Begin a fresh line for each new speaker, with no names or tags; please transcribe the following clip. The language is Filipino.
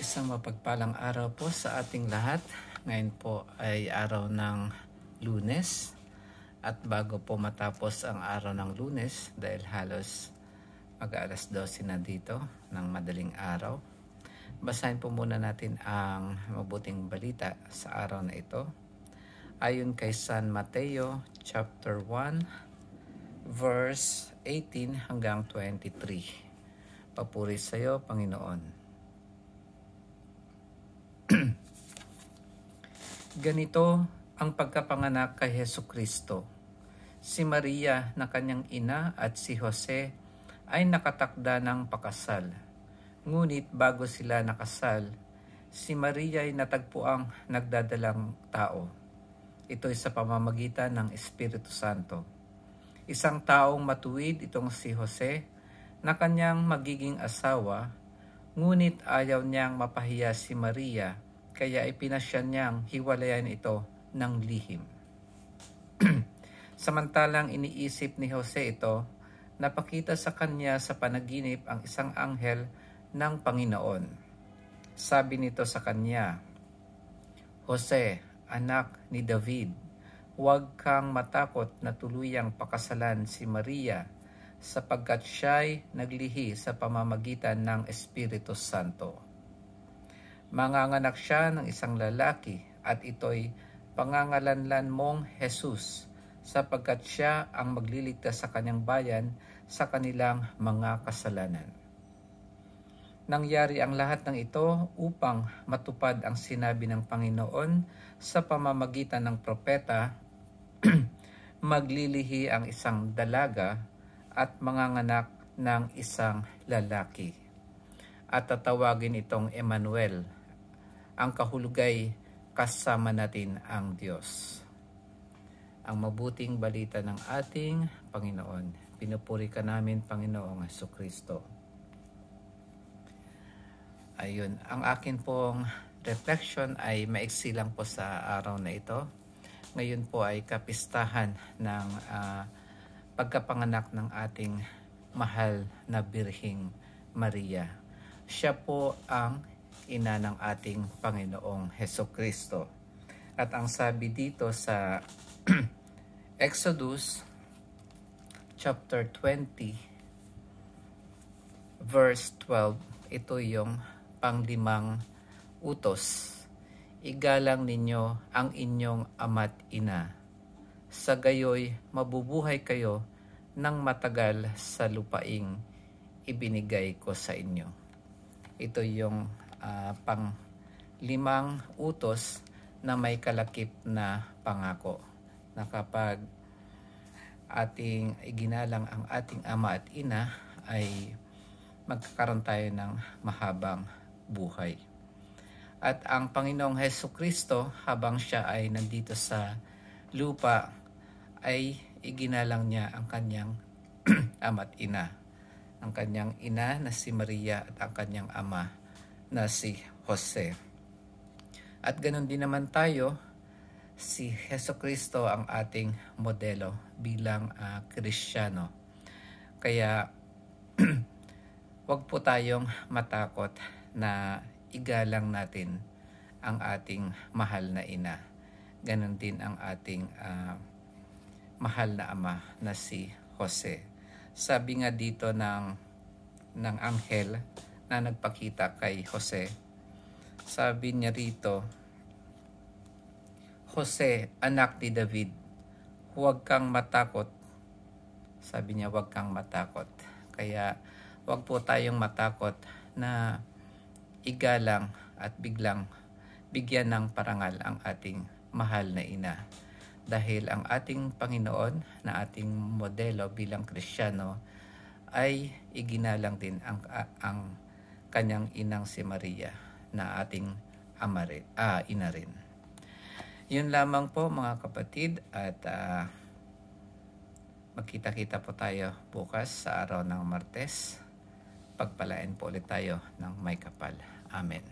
Isang mapagpalang araw po sa ating lahat. Ngayon po ay araw ng Lunes. At bago po matapos ang araw ng Lunes, dahil halos mag-alas 12 na dito ng madaling araw, basahin po muna natin ang mabuting balita sa araw na ito. Ayon kay San Mateo chapter 1 verse 18 hanggang 23. Papuri sa iyo, Panginoon. Ganito ang pagkapanganak kay Hesukristo. Si Maria na kanyang ina at si Jose ay nakatakda ng pakasal. Ngunit bago sila nakasal, si Maria ay natagpuang nagdadalang tao. Ito'y sa pamamagitan ng Espiritu Santo. Isang taong matuwid itong si Jose na kanyang magiging asawa, ngunit ayaw niyang mapahiya si Maria, kaya ipinasya niyang hiwalayan ito ng lihim. Samantalang iniisip ni Jose ito, napakita sa kanya sa panaginip ang isang anghel ng Panginoon. Sabi nito sa kanya, "Jose, anak ni David, huwag kang matakot na tuluyang pakasalan si Maria, sapagkat siya'y naglihi sa pamamagitan ng Espiritu Santo. Manganganak siya ng isang lalaki at ito'y pangangalanlan mong Jesus, sapagkat siya ang magliligtas sa kanyang bayan sa kanilang mga kasalanan." Nangyari ang lahat ng ito upang matupad ang sinabi ng Panginoon sa pamamagitan ng propeta, "Maglilihi ang isang dalaga at manganganak ng isang lalaki, at tatawagin itong Emmanuel." Ang kahulugay, kasama natin ang Diyos. Ang mabuting balita ng ating Panginoon. Pinupuri ka namin, Panginoong Hesukristo. Ayun, ang akin pong reflection ay maiksi lang po sa araw na ito. Ngayon po ay kapistahan ng pagkapanganak ng ating mahal na Birheng Maria. Siya po ang ina ng ating Panginoong Hesukristo. At ang sabi dito sa Exodus chapter 20 verse 12, ito yung panglimang utos. "Igalang ninyo ang inyong ama't ina. Sa gayoy mabubuhay kayo ng matagal sa lupaing ibinigay ko sa inyo." Ito yung pang-limang utos na may kalakip na pangako na kapag ating iginalang ang ating ama at ina ay magkakaroon tayo ng mahabang buhay. At ang Panginoong Hesukristo, habang siya ay nandito sa lupa, ay iginalang niya ang kanyang ama at ina. Ang kanyang ina na si Maria at ang kanyang ama na si Jose. At ganoon din naman tayo, si Hesukristo ang ating modelo bilang Kristiyano. Kaya wag po tayong matakot na igalang natin ang ating mahal na ina. Ganon din ang ating mahal na ama na si Jose. Sabi nga dito ng anghel na nagpakita kay Jose, sabi niya rito, "Jose, anak ni David, huwag kang matakot." Sabi niya, huwag kang matakot. Kaya huwag po tayong matakot na igalang at biglang bigyan ng parangal ang ating mahal na ina. Dahil ang ating Panginoon na ating modelo bilang Kristiyano ay iginalang din ang kanyang inang si Maria na ating ina rin. Yun lamang po mga kapatid, at magkita-kita po tayo bukas sa araw ng Martes. Pagpalain po ulit tayo ng may kapal. Amen.